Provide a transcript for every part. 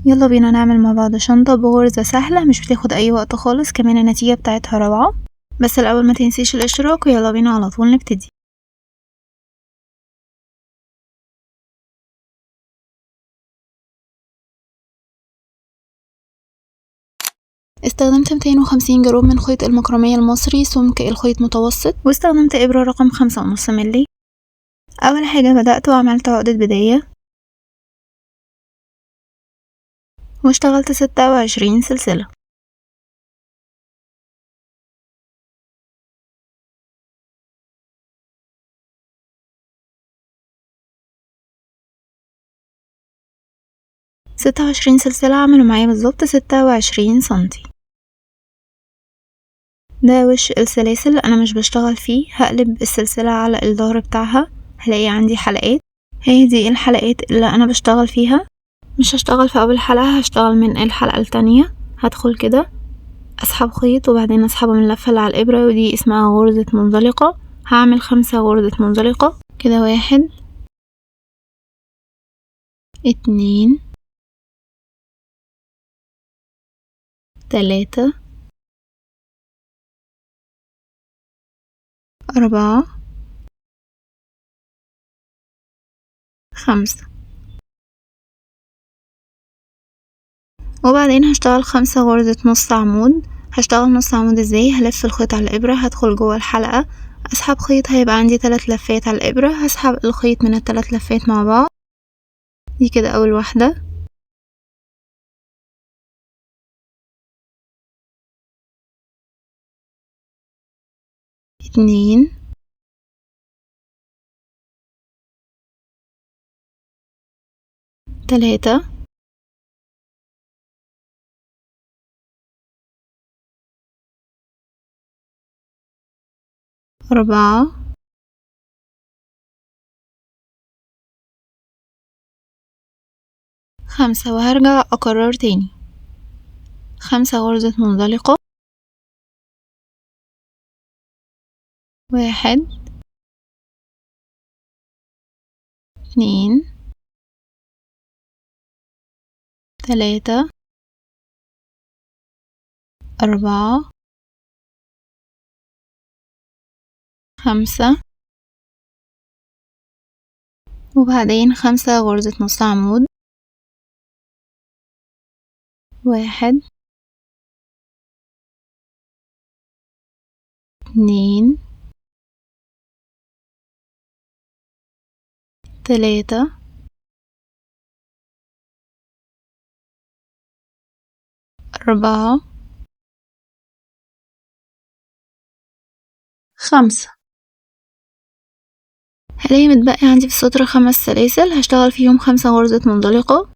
يلا بينا نعمل مع بعض شنطة بغرزة سهلة مش بتاخد اي وقت خالص، كمان النتيجة بتاعتها روعة. بس الاول ما تنسيش الاشتراك ويلا بينا على طول نبتدي. استخدمت 250 جرام من خيط المكرمية المصري، سمك الخيط متوسط، واستخدمت ابرة رقم 5.5 ملي. اول حاجة بدأت وعملت عقدة بداية واشتغلت 26 سلسلة. ستة وعشرين سلسلة عملوا معايا بالظبط 26 سنتي. ده وش السلاسل، انا مش بشتغل فيه، هقلب السلسلة على الظهر بتاعها هلاقي عندي حلقات، هي دي الحلقات اللي انا بشتغل فيها. مش هشتغل في اول حلقة، هشتغل من الحلقة التانية. هدخل كده اسحب خيط وبعدين اسحبه من اللفة اللي على الابرة، ودي اسمها غرزة منزلقة. هعمل 5 غرزة منزلقة كده، 1 2 3 4 5. وبعدين هشتغل 5 غرزة نص عمود. هشتغل نص عمود ازاي؟ هلف الخيط على الابرة، هدخل جوه الحلقة، اسحب خيط، هيبقى عندي 3 لفات على الابرة، هسحب الخيط من ال3 لفات مع بعض. دي كده اول واحدة. 2 3 4 5. وهرجع اكرر تاني 5 غرزة منزلقة، 1 2 3 4 5. وبعدين 5 غرزة نص عمود، 1 2 3 4 5. هلاقي متبقي عندي في السطر 5 سلاسل، هشتغل فيهم 5 غرزة منزلقة.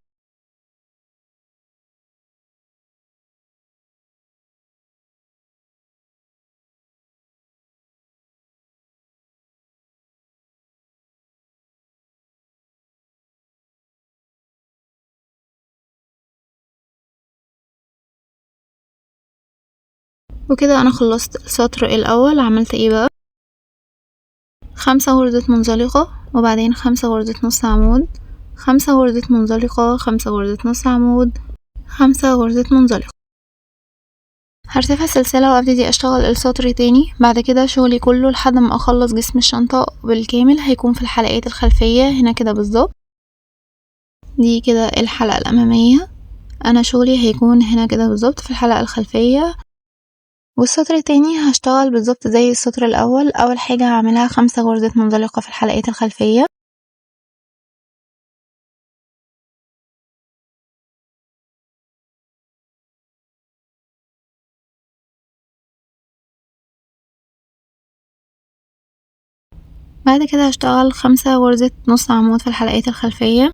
وكده انا خلصت السطر الاول. عملت ايه بقى؟ 5 غرزة منزلقة وبعدين 5 غرزة نص عمود، 5 غرزة منزلقة، 5 غرزة نص عمود، 5 غرزة منزلقة. هرتفع سلسلة وابتدي اشتغل السطر تاني. بعد كده شغلي كله لحد ما اخلص جسم الشنطة بالكامل هيكون في الحلقات الخلفية هنا كده بالظبط. دي كده الحلقة الامامية، انا شغلي هيكون هنا كده بالظبط في الحلقة الخلفية. والسطر التاني هشتغل بالظبط زي السطر الاول. اول حاجة هعملها 5 غرزة منزلقة في الحلقات الخلفية، بعد كده هشتغل 5 غرزة نص عمود في الحلقات الخلفية،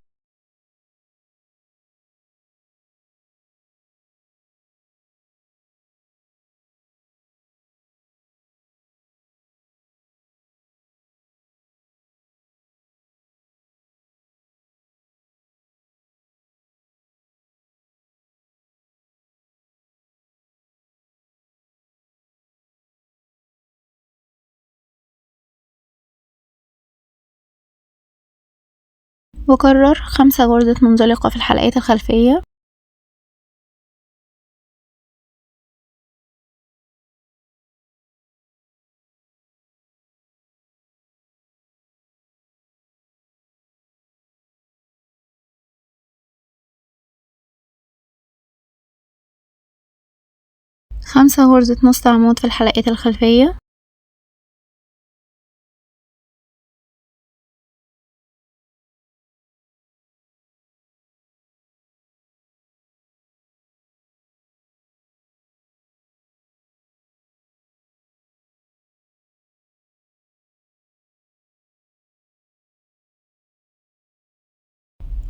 وكرر 5 غرزة منزلقة في الحلقات الخلفية. 5 غرزة نص عمود في الحلقات الخلفية،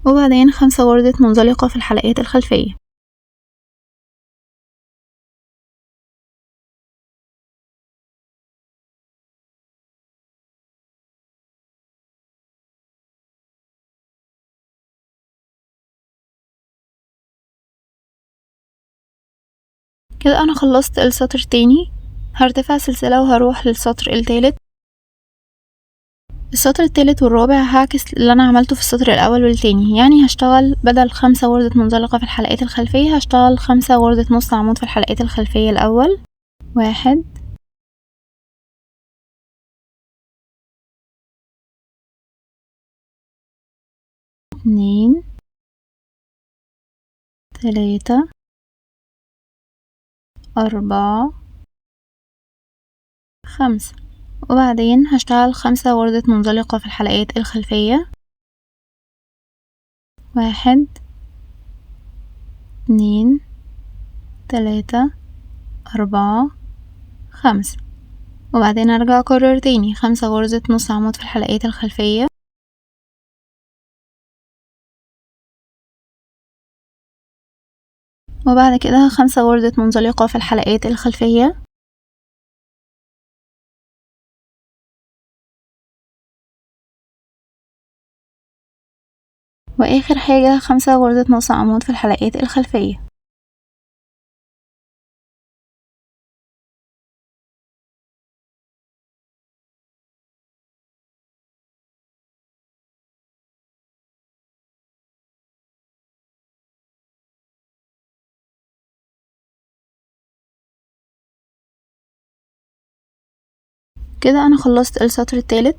وبعدين 5 غرزة منزلقة في الحلقات الخلفية. كده انا خلصت السطر التاني، هرتفع سلسلة وهروح للسطر التالت. السطر التالت والرابع هعكس اللي انا عملته في السطر الاول والتاني، يعني هشتغل بدل 5 غرزة منزلقة في الحلقات الخلفية هشتغل 5 غرزة نص عمود في الحلقات الخلفية الاول. 1 2 3 4 5. وبعدين هشتغل 5 غرزة منزلقة في الحلقات الخلفية. 1 2 3 4 5. وبعدين ارجع اكرر تاني 5 غرزة نص عمود في الحلقات الخلفية. وبعد كده 5 غرزة منزلقة في الحلقات الخلفية. واخر حاجة 5 غرزة نص عمود في الحلقات الخلفية. كده انا خلصت السطر التالت،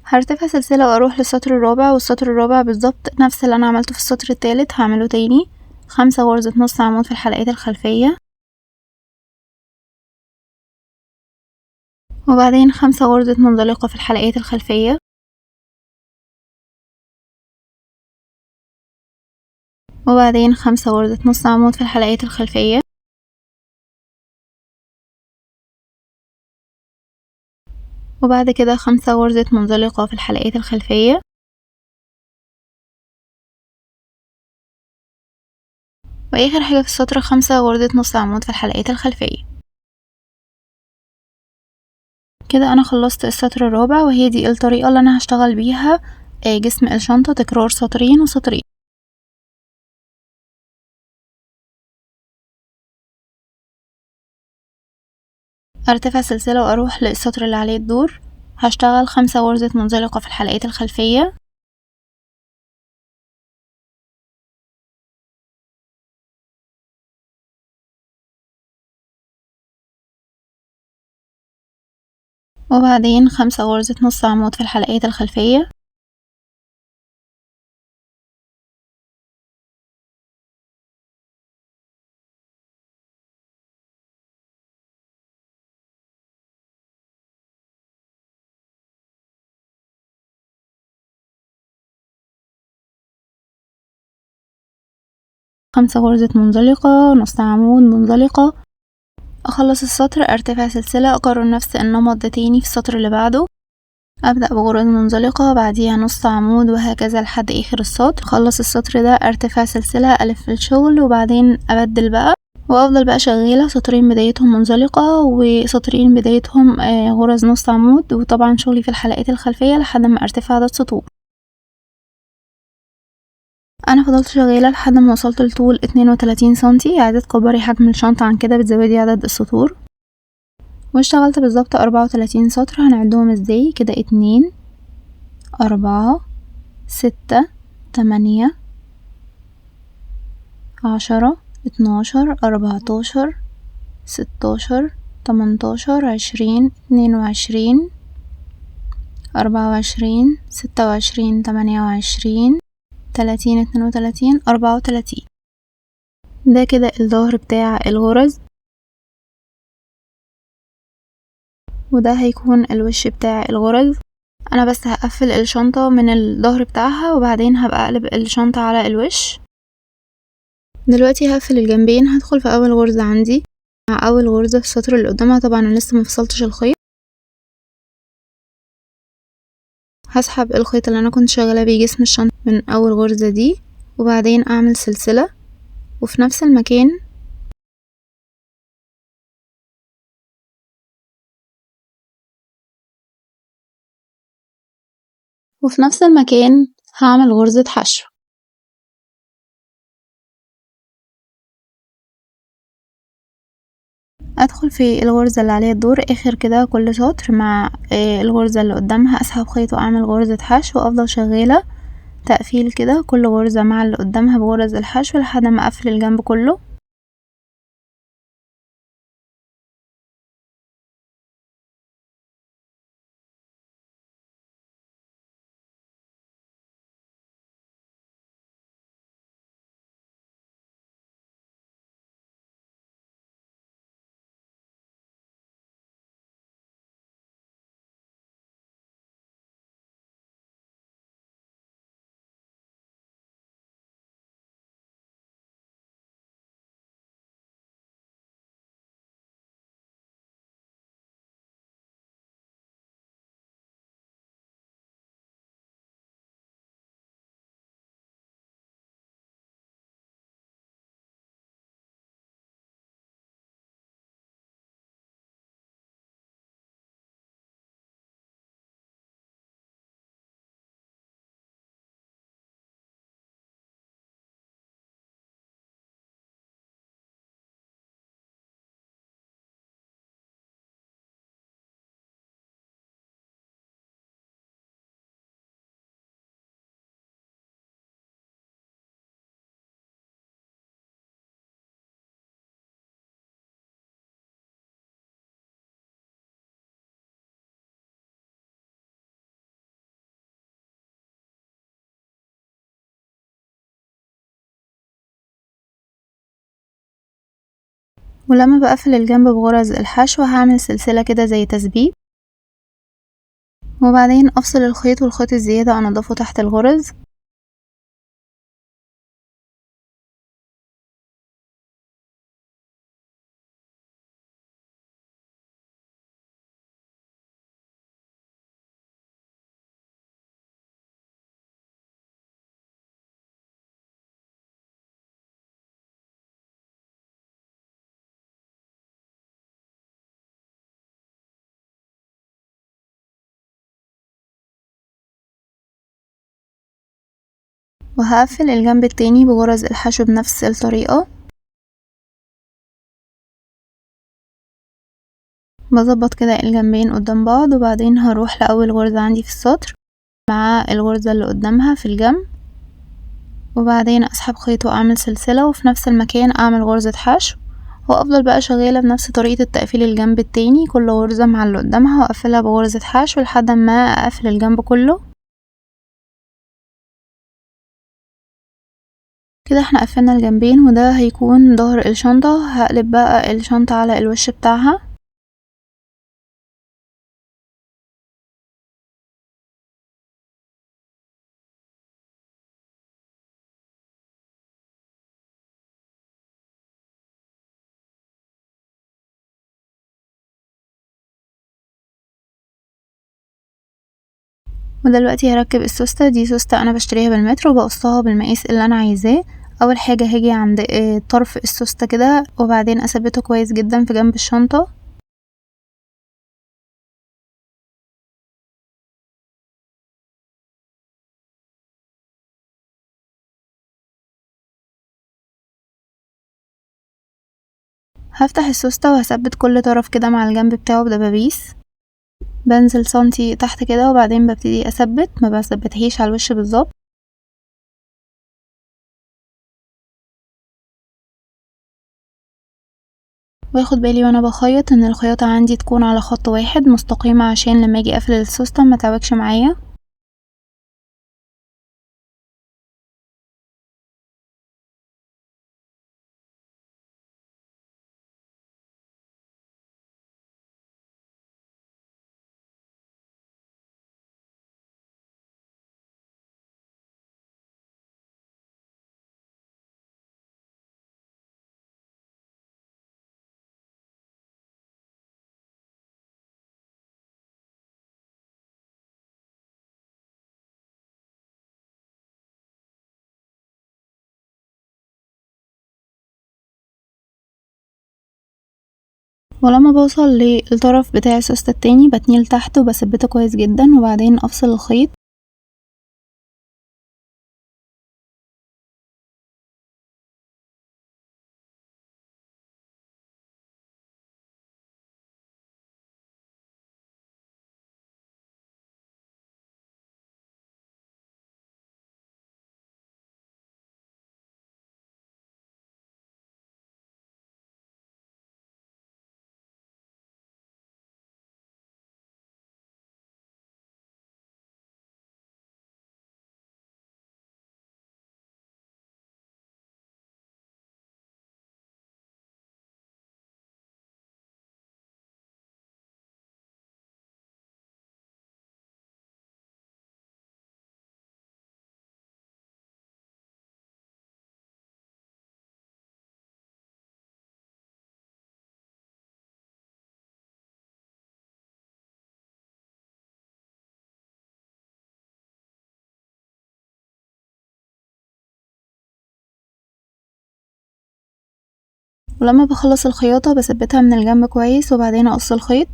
هرتفع سلسلة واروح للسطر الرابع، والسطر الرابع بالظبط نفس اللي انا عملته في السطر التالت هعمله تاني. 5 غرزة نص عمود في الحلقات الخلفية، وبعدين 5 غرزة منزلقة في الحلقات الخلفية، وبعدين 5 غرزة نص عمود في الحلقات الخلفية، وبعد كده 5 غرزة منزلقة في الحلقات الخلفية، واخر حاجة في السطر 5 غرزة نص عمود في الحلقات الخلفية. كده انا خلصت السطر الرابع، وهي دي الطريقة اللي انا هشتغل بيها جسم الشنطة، تكرار سطرين وسطرين. ارتفع سلسلة واروح للسطر اللي عليه الدور، هشتغل 5 غرزة منزلقة في الحلقات الخلفية، وبعدين 5 غرزة نص عمود في الحلقات الخلفية، خمسة غرزة منزلقة، نص عمود، منزلقة. اخلص السطر، ارتفع سلسلة، اكرر نفس النمط ده تاني في السطر اللي بعده، ابدأ بغرزة منزلقة بعديها نص عمود وهكذا لحد اخر السطر. اخلص السطر ده، ارتفع سلسلة، الف الشغل وبعدين ابدل بقى، وافضل بقى شغالة سطرين بدايتهم منزلقة وسطرين بدايتهم غرز نص عمود، وطبعا شغلي في الحلقات الخلفية لحد ما ارتفع عدد سطور. انا فضلت شغالة لحد ما وصلت لطول 32 سنتي. عايزة تكبري حجم الشنطة عن كده بتزودي عدد السطور، واشتغلت بالظبط 34 سطر. هنعدهم ازاي؟ كده 2 4 6 8 10 12 14 16 18 20 22 24 26 28 30 32 34. ده كده الظهر بتاع الغرز، وده هيكون الوش بتاع الغرز. انا بس هقفل الشنطة من الظهر بتاعها وبعدين هبقى اقلب الشنطة على الوش. دلوقتي هقفل الجنبين، هدخل في اول غرزة عندي مع اول غرزة في السطر اللي قدامها. طبعا انا لسه مفصلتش الخيط، هسحب الخيط اللي انا كنت شغالة بيه جسم الشنطة من اول غرزة دي، وبعدين اعمل سلسلة وفي نفس المكان هعمل غرزة حشو. ادخل في الغرزة اللي عليها الدور اخر كده كل سطر مع الغرزة اللي قدامها، اسحب خيط واعمل غرزة حشو وافضل شغالة تقفيل كده كل غرزة مع اللي قدامها بغرز الحشو لحد ما اقفل الجنب كله. ولما بقفل الجنب بغرز الحشو هعمل سلسلة كده زي تثبيت، وبعدين افصل الخيط والخيط الزيادة انضفه تحت الغرز. وهقفل الجنب التاني بغرز الحشو بنفس الطريقة. بظبط كده الجنبين قدام بعض وبعدين هروح لأول غرزة عندي في السطر مع الغرزة اللي قدامها في الجنب، وبعدين اسحب خيط واعمل سلسلة وفي نفس المكان اعمل غرزة حشو، وافضل بقى شغالة بنفس طريقة التقفيل الجنب التاني كل غرزة مع اللي قدامها واقفلها بغرزة حشو لحد ما اقفل الجنب كله. كده احنا قفلنا الجنبين وده هيكون ظهر الشنطة. هقلب بقى الشنطة على الوش بتاعها. ودلوقتي هركب السوستة دي. سوستة انا بشتريها بالمتر وبقصها بالمقاس اللي انا عايزاه. اول حاجة هاجي عند طرف السوستة كده وبعدين اثبته كويس جدا في جنب الشنطة. هفتح السوستة وهثبت كل طرف كده مع الجنب بتاعه بدبابيس. بنزل سنتي تحت كده وبعدين ببتدي اثبت، ما بثبتهيش على الوش بالظبط. واخد بالي وانا بخيط ان الخياطة عندي تكون على خط واحد مستقيمة عشان لما اجي اقفل السوستة ما تعوجش معايا. ولما بوصل للطرف بتاع السوستة التاني بتنيه لتحت وبثبته كويس جدا، وبعدين افصل الخيط. ولما بخلص الخياطة بثبتها من الجنب كويس وبعدين اقص الخيط.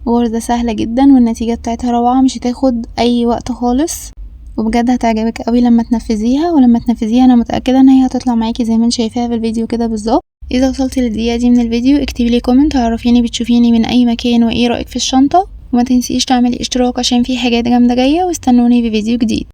غرزة سهلة جدا والنتيجة بتاعتها روعة، مش هتاخد اي وقت خالص، وبجد هتعجبك قوي لما تنفذيها. ولما تنفذيها انا متأكدة ان هي هتطلع معاكي زي ما انت شايفاها في الفيديو كده بالظبط. اذا وصلتي للدقيقة دي من الفيديو اكتبيلي كومنت عرفيني بتشوفيني من اي مكان وايه رأيك في الشنطة، وما تنسيش تعملي اشتراك عشان في حاجات جامدة جاية، واستنوني في فيديو جديد.